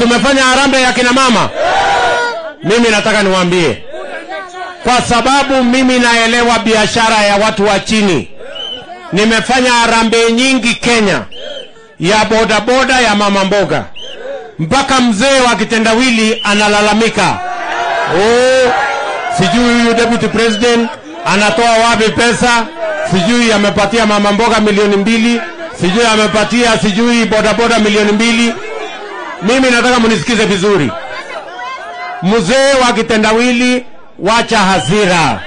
tumefanya harambee ya kina mama. Mimi nataka niwaambie, kwa sababu mimi naelewa biashara ya watu wa chini. Nimefanya harambee nyingi Kenya, ya bodaboda, ya mama mboga, mpaka mzee wa kitendawili analalamika, sijui huyu deputy president anatoa wapi pesa, sijui amepatia mama mboga 2,000,000, sijui amepatia sijui bodaboda 2,000,000. Mimi nataka munisikize vizuri. Mzee wa kitendawili, wacha hasira,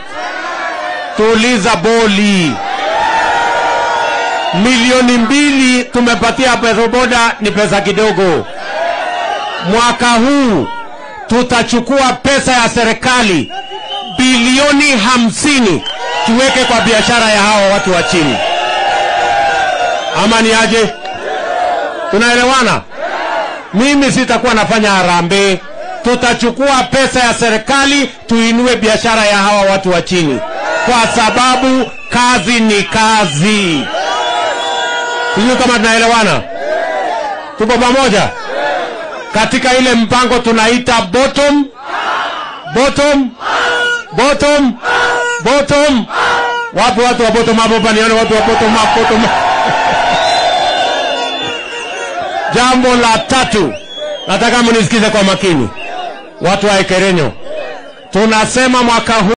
tuliza boli. 2,000,000 tumepatia bodaboda, ni pesa kidogo. Mwaka huu tutachukua pesa ya serikali bilioni 50 tuweke kwa biashara ya hawa watu wa chini. Ama ni aje? Tunaelewana? Mimi sitakuwa nafanya harambee. Tutachukua pesa ya serikali tuinue biashara ya hawa watu wa chini, kwa sababu kazi ni kazi. Sijui kama tunaelewana. Tupo pamoja katika ile mpango tunaita bottom. Wapo watu wa bottom hapo panione, watu wa bottom up. Jambo la tatu, nataka munisikize kwa makini, watu wa Ekerenyo. Tunasema mwaka huu